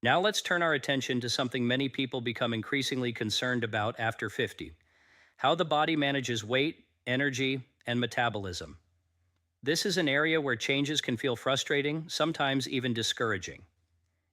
Now let's turn our attention to something many people become increasingly concerned about after 50: how the body manages weight, energy, and metabolism. This is an area where changes can feel frustrating, sometimes even discouraging.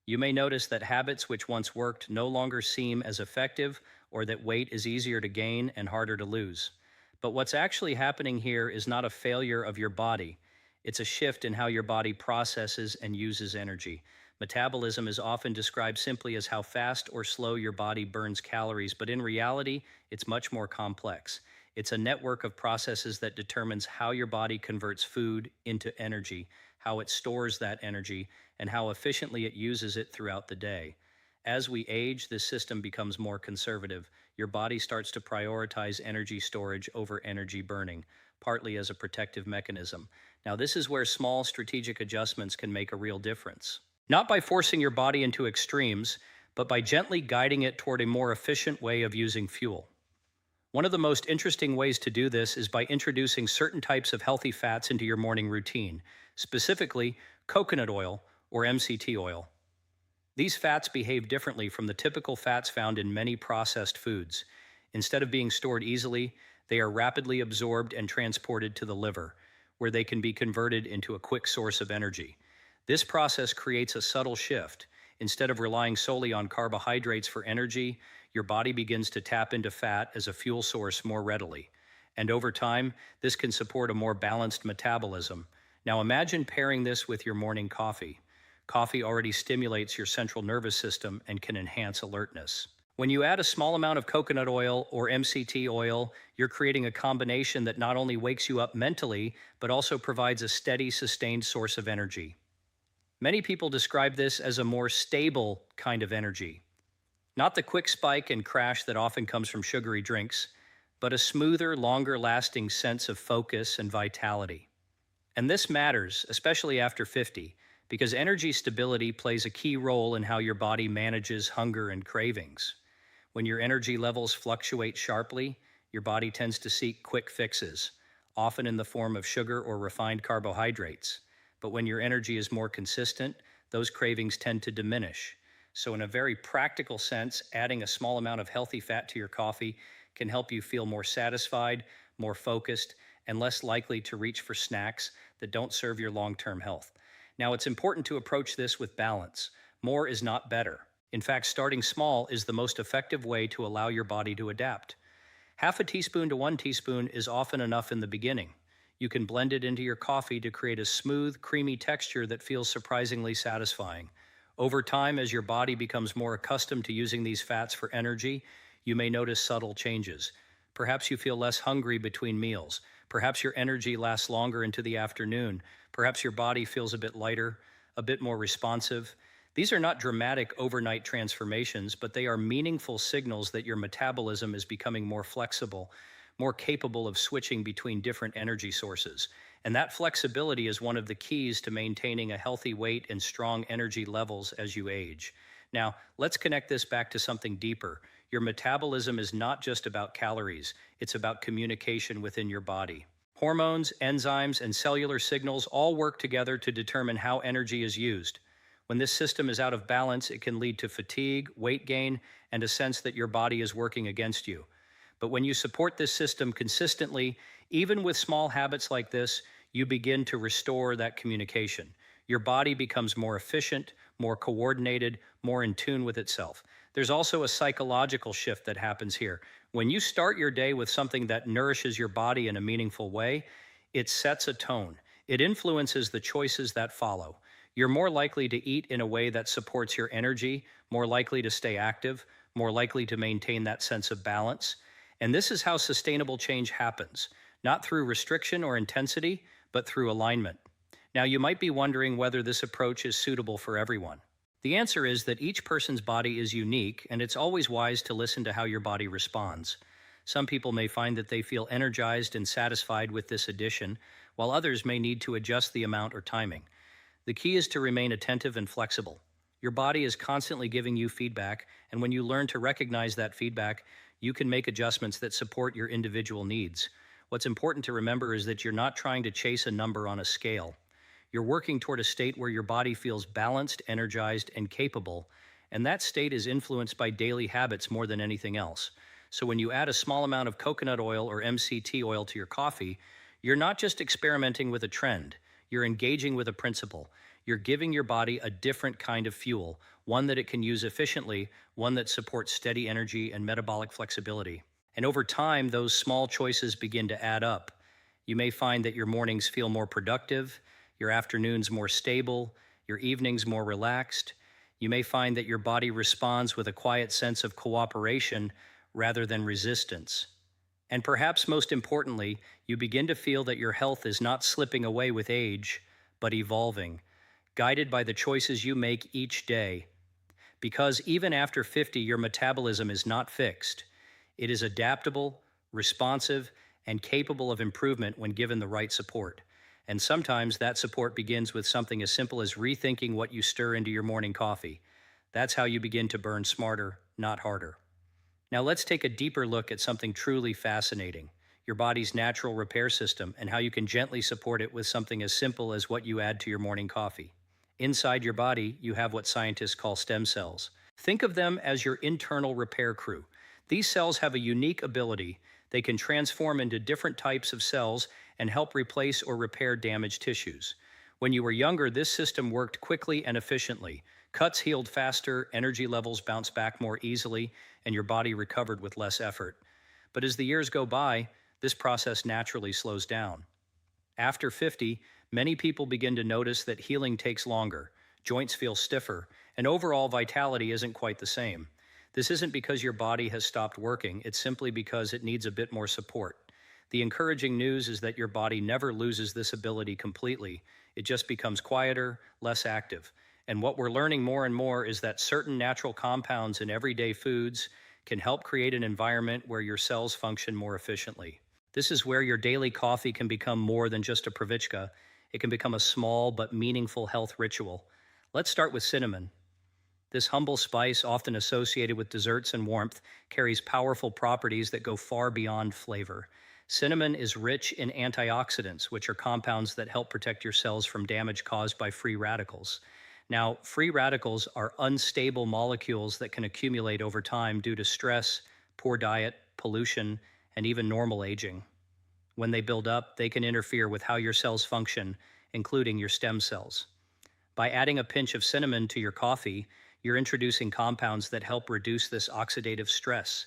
You may notice that habits which once worked no longer seem as effective, or that weight is easier to gain and harder to lose. But what's actually happening here is not a failure of your body. It's a shift in how your body processes and uses energy. Metabolism is often described simply as how fast or slow your body burns calories, but in reality, it's much more complex. It's a network of processes that determines how your body converts food into energy, how it stores that energy, and how efficiently it uses it throughout the day. As we age, this system becomes more conservative. Your body starts to prioritize energy storage over energy burning, partly as a protective mechanism. Now, this is where small strategic adjustments can make a real difference. Not by forcing your body into extremes, but by gently guiding it toward a more efficient way of using fuel. One of the most interesting ways to do this is by introducing certain types of healthy fats into your morning routine, specifically coconut oil or MCT oil. These fats behave differently from the typical fats found in many processed foods. Instead of being stored easily, they are rapidly absorbed and transported to the liver, where they can be converted into a quick source of energy. This process creates a subtle shift. Instead of relying solely on carbohydrates for energy, your body begins to tap into fat as a fuel source more readily. And over time, this can support a more balanced metabolism. Now imagine pairing this with your morning coffee. Coffee already stimulates your central nervous system and can enhance alertness. When you add a small amount of coconut oil or MCT oil, you're creating a combination that not only wakes you up mentally, but also provides a steady, sustained source of energy. Many people describe this as a more stable kind of energy. Not the quick spike and crash that often comes from sugary drinks, but a smoother, longer-lasting sense of focus and vitality. And this matters, especially after 50, because energy stability plays a key role in how your body manages hunger and cravings. When your energy levels fluctuate sharply, your body tends to seek quick fixes, often in the form of sugar or refined carbohydrates. But when your energy is more consistent, those cravings tend to diminish. So in a very practical sense, adding a small amount of healthy fat to your coffee can help you feel more satisfied, more focused, and less likely to reach for snacks that don't serve your long-term health. Now, it's important to approach this with balance. More is not better. In fact, starting small is the most effective way to allow your body to adapt. Half a teaspoon to 1 teaspoon is often enough in the beginning. You can blend it into your coffee to create a smooth, creamy texture that feels surprisingly satisfying. Over time, as your body becomes more accustomed to using these fats for energy, you may notice subtle changes. Perhaps you feel less hungry between meals. Perhaps your energy lasts longer into the afternoon. Perhaps your body feels a bit lighter, a bit more responsive. These are not dramatic overnight transformations, but they are meaningful signals that your metabolism is becoming more flexible, more capable of switching between different energy sources. And that flexibility is one of the keys to maintaining a healthy weight and strong energy levels as you age. Now, let's connect this back to something deeper. Your metabolism is not just about calories, it's about communication within your body. Hormones, enzymes, and cellular signals all work together to determine how energy is used. When this system is out of balance, it can lead to fatigue, weight gain, and a sense that your body is working against you. But when you support this system consistently, even with small habits like this, you begin to restore that communication. Your body becomes more efficient, more coordinated, more in tune with itself. There's also a psychological shift that happens here. When you start your day with something that nourishes your body in a meaningful way, it sets a tone. It influences the choices that follow. You're more likely to eat in a way that supports your energy, more likely to stay active, more likely to maintain that sense of balance. And this is how sustainable change happens, not through restriction or intensity, but through alignment. Now, you might be wondering whether this approach is suitable for everyone. The answer is that each person's body is unique, and it's always wise to listen to how your body responds. Some people may find that they feel energized and satisfied with this addition, while others may need to adjust the amount or timing. The key is to remain attentive and flexible. Your body is constantly giving you feedback, and when you learn to recognize that feedback, you can make adjustments that support your individual needs. What's important to remember is that you're not trying to chase a number on a scale. You're working toward a state where your body feels balanced, energized, and capable, And that state is influenced by daily habits more than anything else. So when you add a small amount of coconut oil or MCT oil to your coffee, you're not just experimenting with a trend, you're engaging with a principle. You're giving your body a different kind of fuel, one that it can use efficiently, one that supports steady energy and metabolic flexibility. And over time, those small choices begin to add up. You may find that your mornings feel more productive, your afternoons more stable, your evenings more relaxed. You may find that your body responds with a quiet sense of cooperation rather than resistance. And perhaps most importantly, you begin to feel that your health is not slipping away with age, but evolving, guided by the choices you make each day. Because even after 50, your metabolism is not fixed. It is adaptable, responsive, and capable of improvement when given the right support. And sometimes that support begins with something as simple as rethinking what you stir into your morning coffee. That's how you begin to burn smarter, not harder. Now let's take a deeper look at something truly fascinating, your body's natural repair system and how you can gently support it with something as simple as what you add to your morning coffee. Inside your body, you have what scientists call stem cells. Think of them as your internal repair crew. These cells have a unique ability. They can transform into different types of cells and help replace or repair damaged tissues. When you were younger, this system worked quickly and efficiently. Cuts healed faster, energy levels bounced back more easily, and your body recovered with less effort. But as the years go by, this process naturally slows down. After 50, many people begin to notice that healing takes longer, joints feel stiffer, and overall vitality isn't quite the same. This isn't because your body has stopped working, it's simply because it needs a bit more support. The encouraging news is that your body never loses this ability completely. It just becomes quieter, less active. And what we're learning more and more is that certain natural compounds in everyday foods can help create an environment where your cells function more efficiently. This is where your daily coffee can become more than just a pravichka. It can become a small but meaningful health ritual. Let's start with cinnamon. This humble spice, often associated with desserts and warmth, carries powerful properties that go far beyond flavor. Cinnamon is rich in antioxidants, which are compounds that help protect your cells from damage caused by free radicals. Now, free radicals are unstable molecules that can accumulate over time due to stress, poor diet, pollution, and even normal aging. When they build up, they can interfere with how your cells function, including your stem cells. By adding a pinch of cinnamon to your coffee, you're introducing compounds that help reduce this oxidative stress.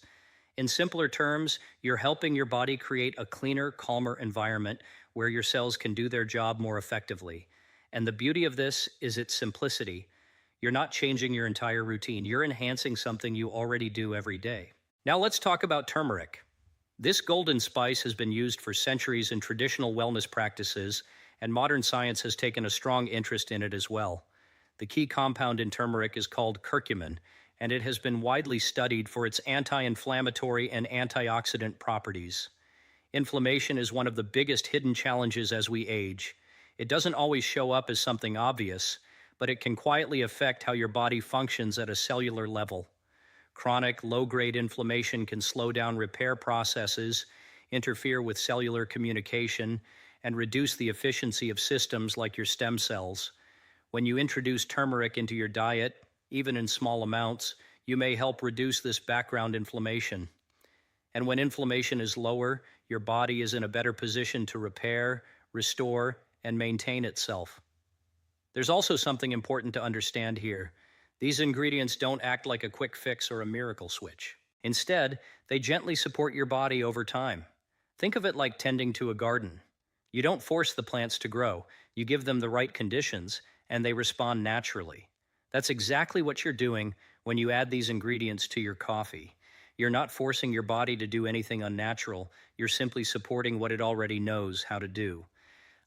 In simpler terms, you're helping your body create a cleaner, calmer environment where your cells can do their job more effectively. And the beauty of this is its simplicity. You're not changing your entire routine. You're enhancing something you already do every day. Now let's talk about turmeric. This golden spice has been used for centuries in traditional wellness practices, and modern science has taken a strong interest in it as well. The key compound in turmeric is called curcumin, and it has been widely studied for its anti-inflammatory and antioxidant properties. Inflammation is one of the biggest hidden challenges as we age. It doesn't always show up as something obvious, but it can quietly affect how your body functions at a cellular level. Chronic, low-grade inflammation can slow down repair processes, interfere with cellular communication, and reduce the efficiency of systems like your stem cells. When you introduce turmeric into your diet, even in small amounts, you may help reduce this background inflammation. And when inflammation is lower, your body is in a better position to repair, restore, and maintain itself. There's also something important to understand here. These ingredients don't act like a quick fix or a miracle switch. Instead, they gently support your body over time. Think of it like tending to a garden. You don't force the plants to grow. You give them the right conditions, and they respond naturally. That's exactly what you're doing when you add these ingredients to your coffee. You're not forcing your body to do anything unnatural. You're simply supporting what it already knows how to do.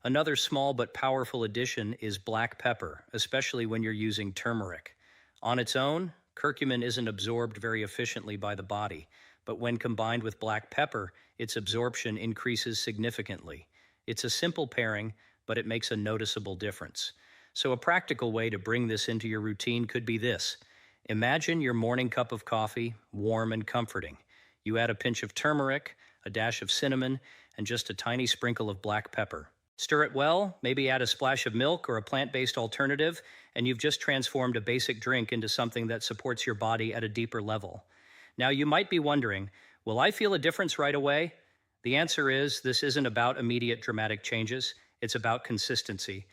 Another small but powerful addition is black pepper, especially when you're using turmeric. On its own, curcumin isn't absorbed very efficiently by the body, but when combined with black pepper, its absorption increases significantly. It's a simple pairing, but it makes a noticeable difference. So a practical way to bring this into your routine could be this. Imagine your morning cup of coffee, warm and comforting. You add a pinch of turmeric, a dash of cinnamon, and just a tiny sprinkle of black pepper. Stir it well, maybe add a splash of milk or a plant-based alternative, and you've just transformed a basic drink into something that supports your body at a deeper level. Now, you might be wondering, will I feel a difference right away? The answer is this isn't about immediate dramatic changes, it's about consistency.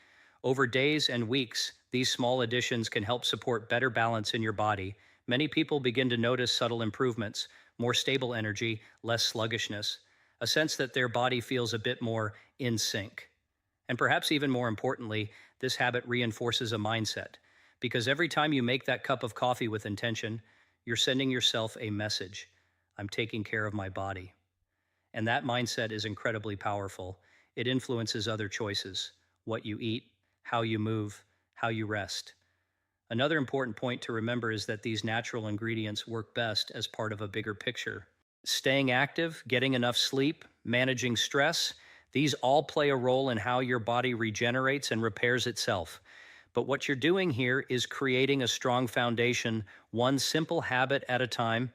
Over days and weeks, these small additions can help support better balance in your body. Many people begin to notice subtle improvements, more stable energy, less sluggishness, a sense that their body feels a bit more in sync. And perhaps even more importantly, this habit reinforces a mindset. Because every time you make that cup of coffee with intention, you're sending yourself a message. I'm taking care of my body. And that mindset is incredibly powerful. It influences other choices, what you eat, how you move, how you rest. Another important point to remember is that these natural ingredients work best as part of a bigger picture. Staying active, getting enough sleep, managing stress, these all play a role in how your body regenerates and repairs itself. But what you're doing here is creating a strong foundation, one simple habit at a time.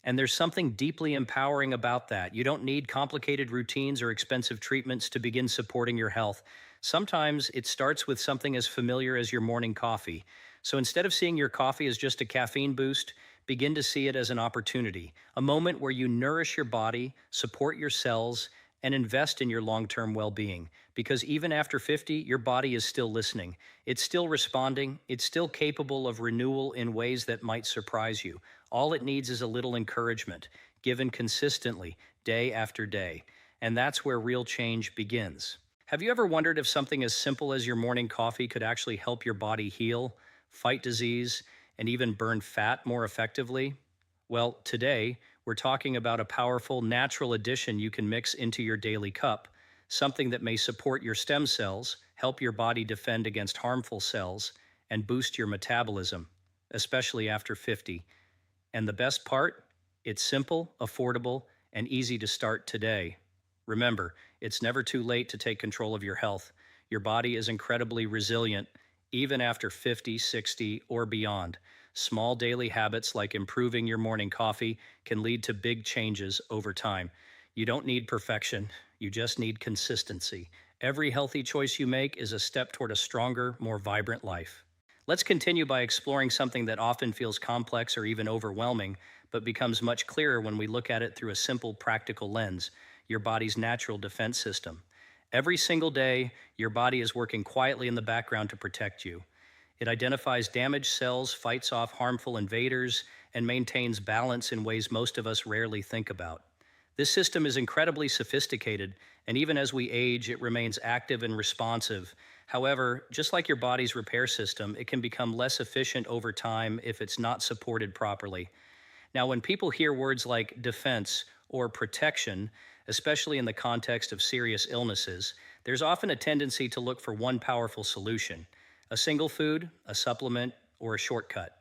And there's something deeply empowering about that. You don't need complicated routines or expensive treatments to begin supporting your health. Sometimes it starts with something as familiar as your morning coffee. So instead of seeing your coffee as just a caffeine boost, begin to see it as an opportunity, a moment where you nourish your body, support your cells, and invest in your long-term well-being. Because even after 50, your body is still listening. It's still responding. It's still capable of renewal in ways that might surprise you. All it needs is a little encouragement, given consistently, day after day. And that's where real change begins. Have you ever wondered if something as simple as your morning coffee could actually help your body heal, fight disease, and even burn fat more effectively? Well, today, we're talking about a powerful natural addition you can mix into your daily cup, something that may support your stem cells, help your body defend against harmful cells, and boost your metabolism, especially after 50. And the best part? It's simple, affordable, and easy to start today. Remember, it's never too late to take control of your health. Your body is incredibly resilient, even after 50, 60, or beyond. Small daily habits like improving your morning coffee can lead to big changes over time. You don't need perfection, you just need consistency. Every healthy choice you make is a step toward a stronger, more vibrant life. Let's continue by exploring something that often feels complex or even overwhelming, but becomes much clearer when we look at it through a simple, practical lens: your body's natural defense system. Every single day, your body is working quietly in the background to protect you. It identifies damaged cells, fights off harmful invaders, and maintains balance in ways most of us rarely think about. This system is incredibly sophisticated, and even as we age, it remains active and responsive. However, just like your body's repair system, it can become less efficient over time if it's not supported properly. Now, when people hear words like defense or protection, especially in the context of serious illnesses, there's often a tendency to look for one powerful solution: a single food, a supplement, or a shortcut.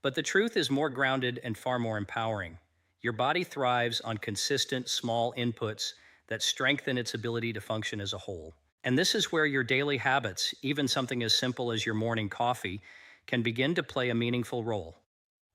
But the truth is more grounded and far more empowering. Your body thrives on consistent, small inputs that strengthen its ability to function as a whole. And this is where your daily habits, even something as simple as your morning coffee, can begin to play a meaningful role.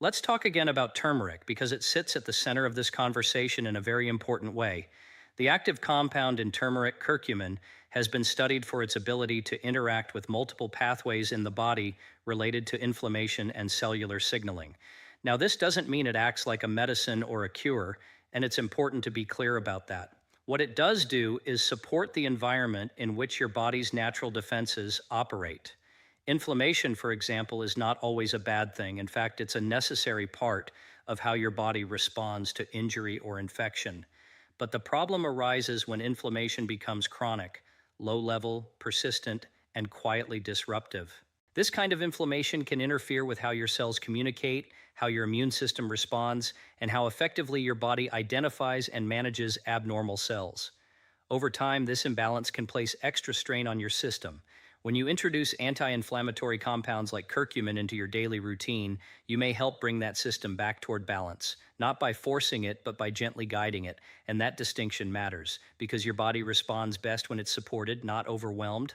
Let's talk again about turmeric, because it sits at the center of this conversation in a very important way. The active compound in turmeric, curcumin, has been studied for its ability to interact with multiple pathways in the body related to inflammation and cellular signaling. Now, this doesn't mean it acts like a medicine or a cure, and it's important to be clear about that. What it does do is support the environment in which your body's natural defenses operate. Inflammation, for example, is not always a bad thing. In fact, it's a necessary part of how your body responds to injury or infection. But the problem arises when inflammation becomes chronic, low-level, persistent, and quietly disruptive. This kind of inflammation can interfere with how your cells communicate, how your immune system responds, and how effectively your body identifies and manages abnormal cells. Over time, this imbalance can place extra strain on your system. When you introduce anti-inflammatory compounds like curcumin into your daily routine, you may help bring that system back toward balance, not by forcing it, but by gently guiding it. And that distinction matters, because your body responds best when it's supported, not overwhelmed.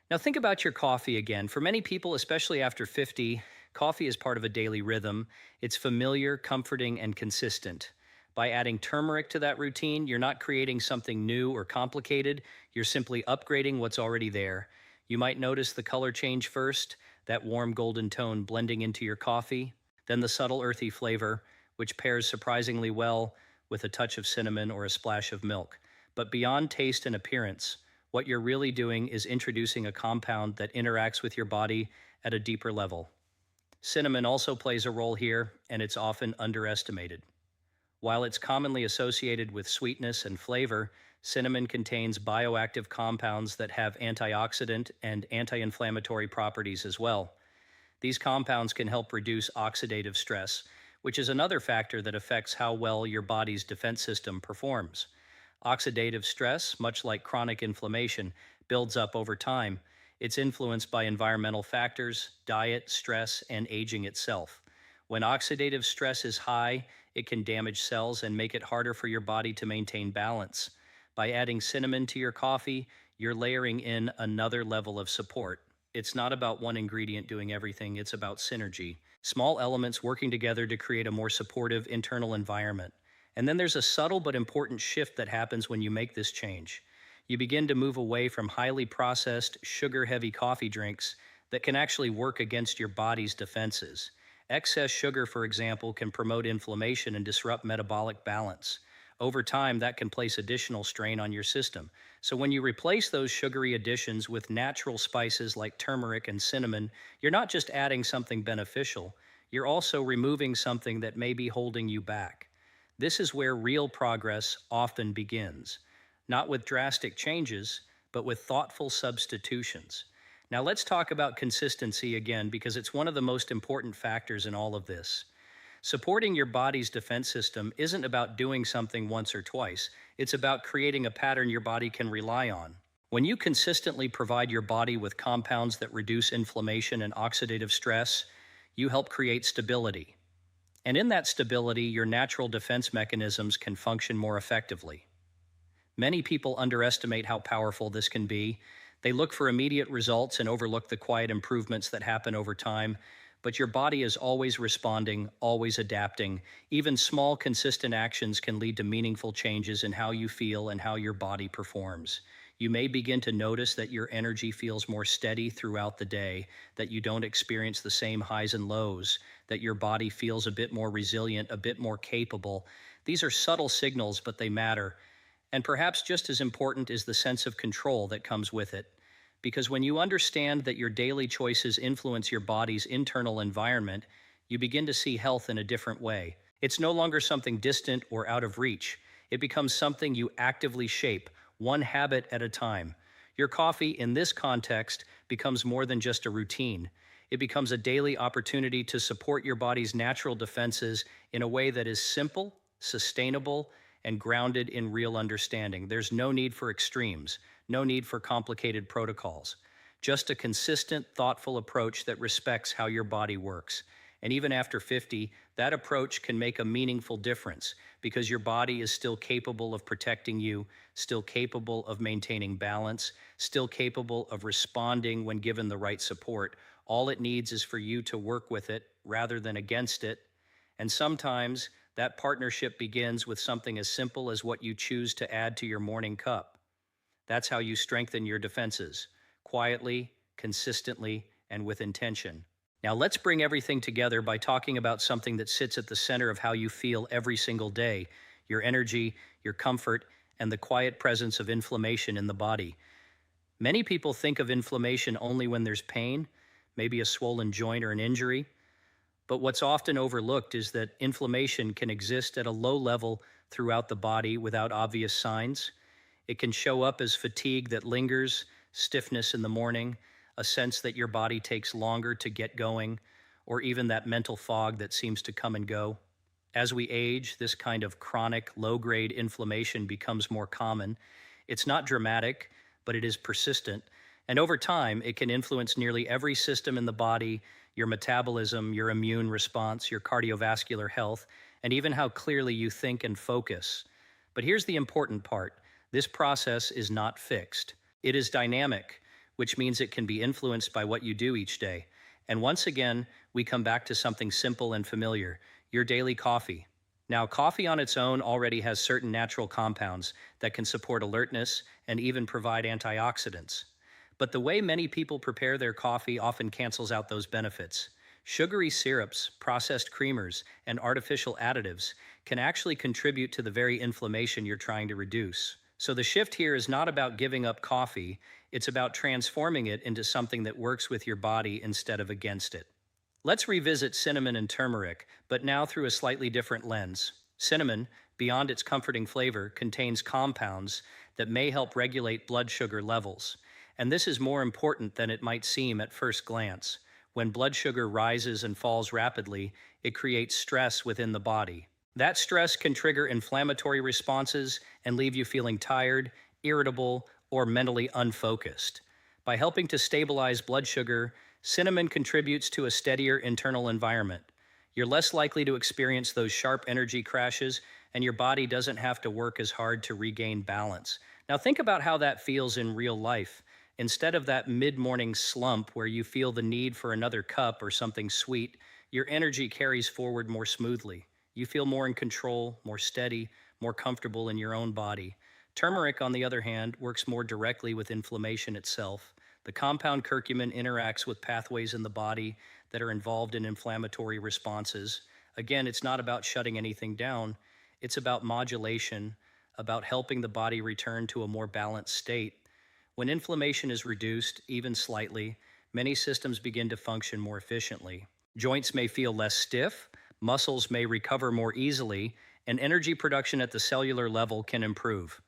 Now think about your coffee again. For many people, especially after 50, coffee is part of a daily rhythm. It's familiar, comforting, and consistent. By adding turmeric to that routine, you're not creating something new or complicated. You're simply upgrading what's already there. You might notice the color change first, that warm golden tone blending into your coffee, then the subtle earthy flavor, which pairs surprisingly well with a touch of cinnamon or a splash of milk. But beyond taste and appearance, what you're really doing is introducing a compound that interacts with your body at a deeper level. Cinnamon also plays a role here, and it's often underestimated. While it's commonly associated with sweetness and flavor, cinnamon contains bioactive compounds that have antioxidant and anti-inflammatory properties as well. These compounds can help reduce oxidative stress, which is another factor that affects how well your body's defense system performs. Oxidative stress, much like chronic inflammation, builds up over time. It's influenced by environmental factors, diet, stress, and aging itself. When oxidative stress is high, it can damage cells and make it harder for your body to maintain balance. By adding cinnamon to your coffee, you're layering in another level of support. It's not about one ingredient doing everything, it's about synergy. Small elements working together to create a more supportive internal environment. And then there's a subtle but important shift that happens when you make this change. You begin to move away from highly processed, sugar-heavy coffee drinks that can actually work against your body's defenses. Excess sugar, for example, can promote inflammation and disrupt metabolic balance. Over time, that can place additional strain on your system. So when you replace those sugary additions with natural spices like turmeric and cinnamon, you're not just adding something beneficial, you're also removing something that may be holding you back. This is where real progress often begins. Not with drastic changes, but with thoughtful substitutions. Now let's talk about consistency again, because it's one of the most important factors in all of this. Supporting your body's defense system isn't about doing something once or twice. It's about creating a pattern your body can rely on. When you consistently provide your body with compounds that reduce inflammation and oxidative stress, you help create stability. And in that stability, your natural defense mechanisms can function more effectively. Many people underestimate how powerful this can be. They look for immediate results and overlook the quiet improvements that happen over time. But your body is always responding, always adapting. Even small, consistent actions can lead to meaningful changes in how you feel and how your body performs. You may begin to notice that your energy feels more steady throughout the day, that you don't experience the same highs and lows, that your body feels a bit more resilient, a bit more capable. These are subtle signals, but they matter. And perhaps just as important is the sense of control that comes with it. Because when you understand that your daily choices influence your body's internal environment, you begin to see health in a different way. It's no longer something distant or out of reach. It becomes something you actively shape, one habit at a time. Your coffee, in this context, becomes more than just a routine. It becomes a daily opportunity to support your body's natural defenses in a way that is simple, sustainable, and grounded in real understanding. There's no need for extremes, no need for complicated protocols. Just a consistent, thoughtful approach that respects how your body works. And even after 50, that approach can make a meaningful difference because your body is still capable of protecting you, still capable of maintaining balance, still capable of responding when given the right support. All it needs is for you to work with it rather than against it. And sometimes that partnership begins with something as simple as what you choose to add to your morning cup. That's how you strengthen your defenses, quietly, consistently, and with intention. Now let's bring everything together by talking about something that sits at the center of how you feel every single day: your energy, your comfort, and the quiet presence of inflammation in the body. Many people think of inflammation only when there's pain, maybe a swollen joint or an injury. But what's often overlooked is that inflammation can exist at a low level throughout the body without obvious signs. It can show up as fatigue that lingers, stiffness in the morning, a sense that your body takes longer to get going, or even that mental fog that seems to come and go. As we age, this kind of chronic, low-grade inflammation becomes more common. It's not dramatic, but it is persistent. And over time, it can influence nearly every system in the body: your metabolism, your immune response, your cardiovascular health, and even how clearly you think and focus. But here's the important part. This process is not fixed. It is dynamic, which means it can be influenced by what you do each day. And once again, we come back to something simple and familiar: your daily coffee. Now, coffee on its own already has certain natural compounds that can support alertness and even provide antioxidants. But the way many people prepare their coffee often cancels out those benefits. Sugary syrups, processed creamers, and artificial additives can actually contribute to the very inflammation you're trying to reduce. So the shift here is not about giving up coffee, it's about transforming it into something that works with your body instead of against it. Let's revisit cinnamon and turmeric, but now through a slightly different lens. Cinnamon, beyond its comforting flavor, contains compounds that may help regulate blood sugar levels. And this is more important than it might seem at first glance. When blood sugar rises and falls rapidly, it creates stress within the body. That stress can trigger inflammatory responses and leave you feeling tired, irritable, or mentally unfocused. By helping to stabilize blood sugar, cinnamon contributes to a steadier internal environment. You're less likely to experience those sharp energy crashes, and your body doesn't have to work as hard to regain balance. Now think about how that feels in real life. Instead of that mid-morning slump where you feel the need for another cup or something sweet, your energy carries forward more smoothly. You feel more in control, more steady, more comfortable in your own body. Turmeric, on the other hand, works more directly with inflammation itself. The compound curcumin interacts with pathways in the body that are involved in inflammatory responses. Again, it's not about shutting anything down. It's about modulation, about helping the body return to a more balanced state. When inflammation is reduced, even slightly, many systems begin to function more efficiently. Joints may feel less stiff, muscles may recover more easily, and energy production at the cellular level can improve.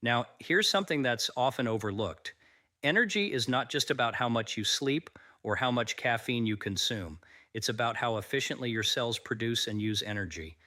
Now, here's something that's often overlooked. Energy is not just about how much you sleep or how much caffeine you consume. It's about how efficiently your cells produce and use energy.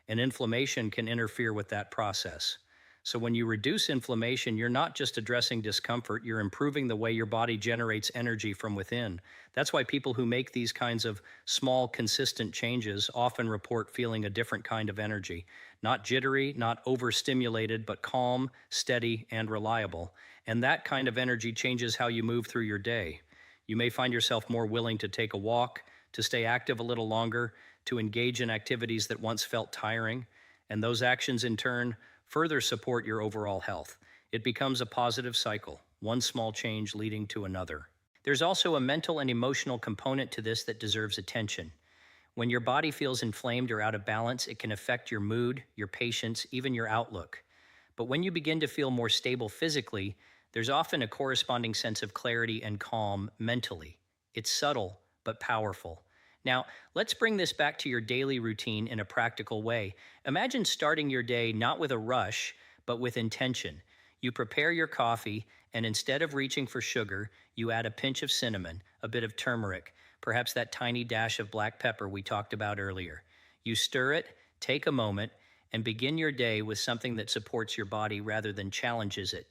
And inflammation can interfere with that process. So when you reduce inflammation, you're not just addressing discomfort, you're improving the way your body generates energy from within. That's why people who make these kinds of small, consistent changes often report feeling a different kind of energy. Not jittery, not overstimulated, but calm, steady, and reliable. And that kind of energy changes how you move through your day. You may find yourself more willing to take a walk, to stay active a little longer, to engage in activities that once felt tiring. And those actions, in turn, further support your overall health. It becomes a positive cycle, one small change leading to another. There's also a mental and emotional component to this that deserves attention. When your body feels inflamed or out of balance, it can affect your mood, your patience, even your outlook. But when you begin to feel more stable physically, there's often a corresponding sense of clarity and calm mentally. It's subtle, but powerful. Now, let's bring this back to your daily routine in a practical way. Imagine starting your day not with a rush, but with intention. You prepare your coffee, and instead of reaching for sugar, you add a pinch of cinnamon, a bit of turmeric, perhaps that tiny dash of black pepper we talked about earlier. You stir it, take a moment, and begin your day with something that supports your body rather than challenges it.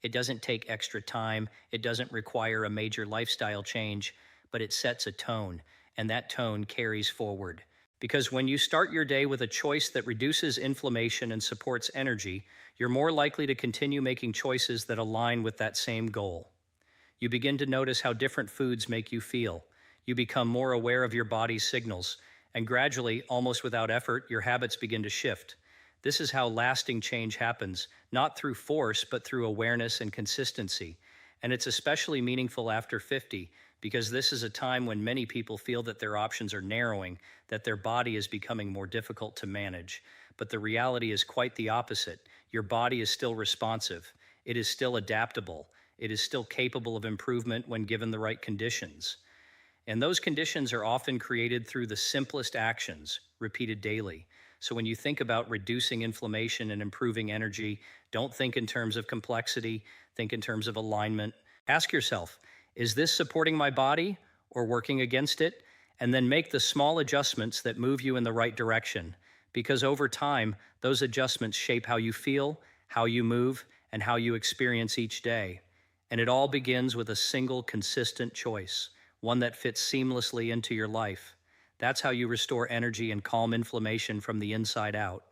It doesn't take extra time, it doesn't require a major lifestyle change, but it sets a tone. And that tone carries forward. Because when you start your day with a choice that reduces inflammation and supports energy, you're more likely to continue making choices that align with that same goal. You begin to notice how different foods make you feel. You become more aware of your body's signals, and gradually, almost without effort, your habits begin to shift. This is how lasting change happens, not through force, but through awareness and consistency. And it's especially meaningful after 50, because this is a time when many people feel that their options are narrowing, that their body is becoming more difficult to manage. But the reality is quite the opposite. Your body is still responsive. It is still adaptable. It is still capable of improvement when given the right conditions. And those conditions are often created through the simplest actions, repeated daily. So when you think about reducing inflammation and improving energy, don't think in terms of complexity, think in terms of alignment. Ask yourself, is this supporting my body or working against it? And then make the small adjustments that move you in the right direction. Because over time, those adjustments shape how you feel, how you move, and how you experience each day. And it all begins with a single consistent choice, one that fits seamlessly into your life. That's how you restore energy and calm inflammation from the inside out.